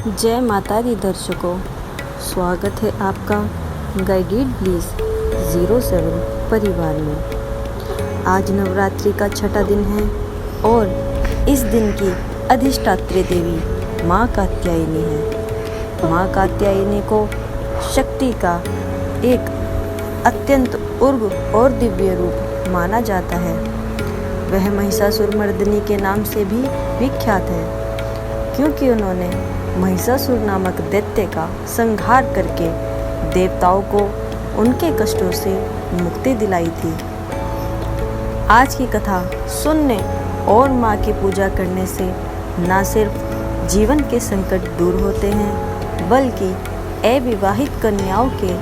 जय माता दी दर्शकों, स्वागत है आपका गाइडेड ब्लिस 07 परिवार में। आज नवरात्रि का छठा दिन है और इस दिन की अधिष्ठात्री देवी माँ कात्यायनी है। माँ कात्यायनी को शक्ति का एक अत्यंत उग्र और दिव्य रूप माना जाता है। वह महिषासुरमर्दिनी के नाम से भी विख्यात है, क्योंकि उन्होंने महिषासुर नामक दैत्य का संहार करके देवताओं को उनके कष्टों से मुक्ति दिलाई थी। आज की कथा सुनने और माँ की पूजा करने से न सिर्फ जीवन के संकट दूर होते हैं, बल्कि अविवाहित कन्याओं के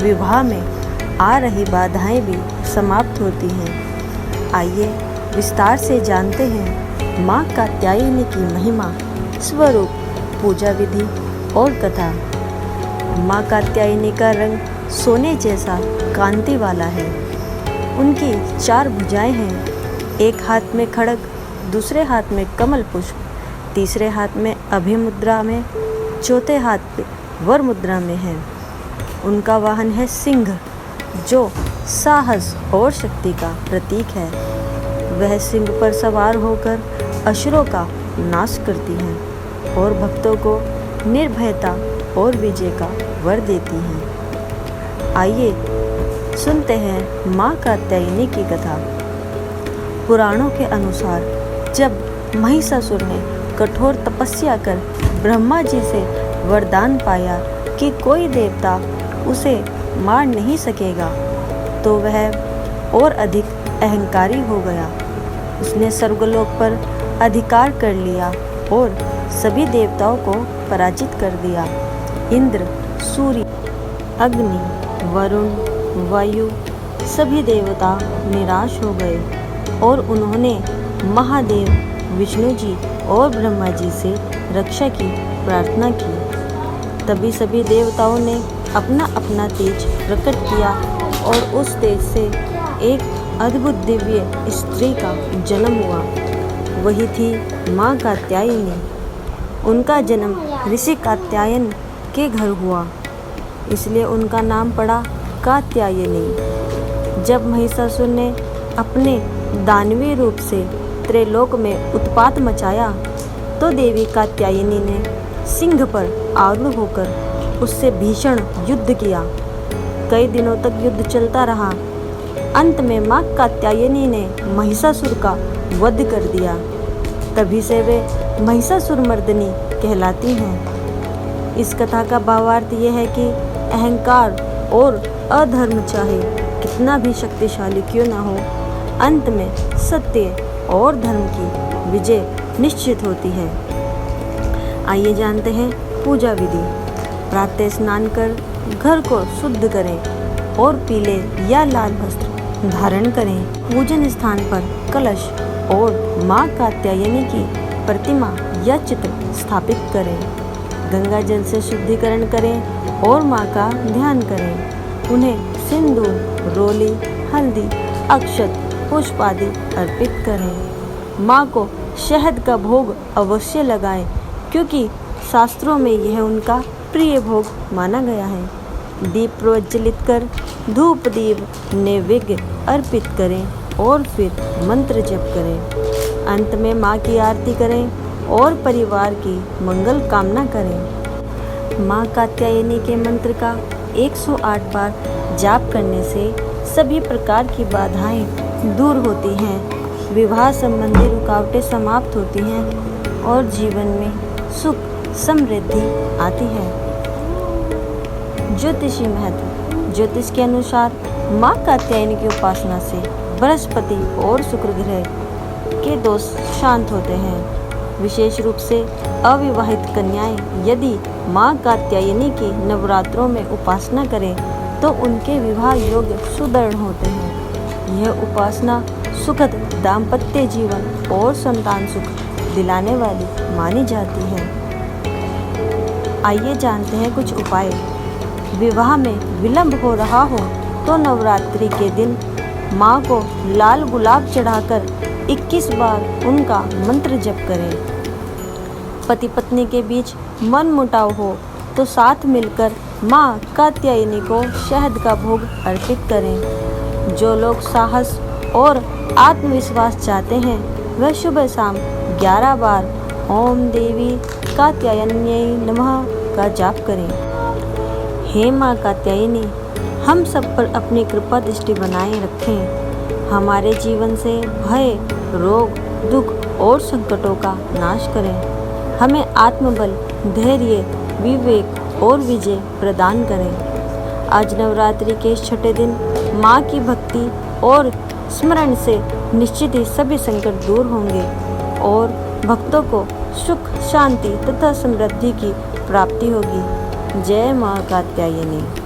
विवाह में आ रही बाधाएं भी समाप्त होती हैं। आइए विस्तार से जानते हैं माँ कात्यायनी की महिमा, स्वरूप, पूजा विधि और कथा। माँ कात्यायनी का रंग सोने जैसा कांति वाला है। उनकी 4 भुजाएं हैं। एक हाथ में खड्ग, दूसरे हाथ में कमल पुष्प, तीसरे हाथ में अभय मुद्रा में, चौथे हाथ पे वर मुद्रा में है। उनका वाहन है सिंह, जो साहस और शक्ति का प्रतीक है। वह सिंह पर सवार होकर असुरों का नाश करती हैं और भक्तों को निर्भयता और विजय का वर देती हैं। आइए सुनते हैं माँ कात्यायनी की कथा। पुराणों के अनुसार जब महिषासुर ने कठोर तपस्या कर ब्रह्मा जी से वरदान पाया कि कोई देवता उसे मार नहीं सकेगा, तो वह और अधिक अहंकारी हो गया। उसने स्वर्गलोक पर अधिकार कर लिया और सभी देवताओं को पराजित कर दिया। इंद्र, सूर्य, अग्नि, वरुण, वायु सभी देवता निराश हो गए और उन्होंने महादेव विष्णु जी और ब्रह्मा जी से रक्षा की प्रार्थना की। तभी सभी देवताओं ने अपना अपना तेज प्रकट किया और उस तेज से एक अद्भुत दिव्य स्त्री का जन्म हुआ। वही थी माँ कात्यायनी। उनका जन्म ऋषि कात्यायन के घर हुआ, इसलिए उनका नाम पड़ा कात्यायनी। जब महिषासुर ने अपने दानवीय रूप से त्रिलोक में उत्पात मचाया, तो देवी कात्यायनी ने सिंह पर आरूढ़ होकर उससे भीषण युद्ध किया। कई दिनों तक युद्ध चलता रहा। अंत में माँ कात्यायनी ने महिषासुर का वध कर दिया। तभी से वे महिषासुरमर्दिनी कहलाती हैं। इस कथा का भावार्थ यह है कि अहंकार और अधर्म चाहे कितना भी शक्तिशाली क्यों न हो, अंत में सत्य और धर्म की विजय निश्चित होती है। आइए जानते हैं पूजा विधि। प्रातः स्नान कर घर को शुद्ध करें और पीले या लाल वस्त्र धारण करें। पूजन स्थान पर कलश और माँ कात्यायनी की प्रतिमा या चित्र स्थापित करें। गंगा जल से शुद्धिकरण करें और माँ का ध्यान करें। उन्हें सिंदूर, रोली, हल्दी, अक्षत, पुष्प आदि अर्पित करें। माँ को शहद का भोग अवश्य लगाएं, क्योंकि शास्त्रों में यह उनका प्रिय भोग माना गया है। दीप प्रज्वलित कर धूप दीप नैवेद्य अर्पित करें और फिर मंत्र जप करें। अंत में माँ की आरती करें और परिवार की मंगल कामना करें। माँ कात्यायनी के मंत्र का 108 बार जाप करने से सभी प्रकार की बाधाएं दूर होती हैं, विवाह संबंधी रुकावटें समाप्त होती हैं और जीवन में सुख समृद्धि आती है। ज्योतिषी महत्व। ज्योतिष के अनुसार माँ कात्यायनी की उपासना से बृहस्पति और शुक्र ग्रह के दोष शांत होते हैं। विशेष रूप से अविवाहित कन्याएं यदि माँ कात्यायनी की नवरात्रों में उपासना करें तो उनके विवाह योग्य सुदृढ़ होते हैं। यह उपासना सुखद दाम्पत्य जीवन और संतान सुख दिलाने वाली मानी जाती है। आइए जानते हैं कुछ उपाय। विवाह में विलंब हो रहा हो तो नवरात्रि के दिन माँ को लाल गुलाब चढ़ाकर 21 बार उनका मंत्र जप करें। पति पत्नी के बीच मनमुटाव हो तो साथ मिलकर माँ कात्यायनी को शहद का भोग अर्पित करें। जो लोग साहस और आत्मविश्वास चाहते हैं वह सुबह शाम 11 बार ओम देवी कात्यायन्यै नमः का जाप करें। हे माँ कात्यायनी, हम सब पर अपनी कृपा दृष्टि बनाए रखें। हमारे जीवन से भय, रोग, दुख और संकटों का नाश करें। हमें आत्मबल, धैर्य, विवेक और विजय प्रदान करें। आज नवरात्रि के इस छठे दिन माँ की भक्ति और स्मरण से निश्चित ही सभी संकट दूर होंगे और भक्तों को सुख, शांति तथा समृद्धि की प्राप्ति होगी। जय माँ कात्यायनी।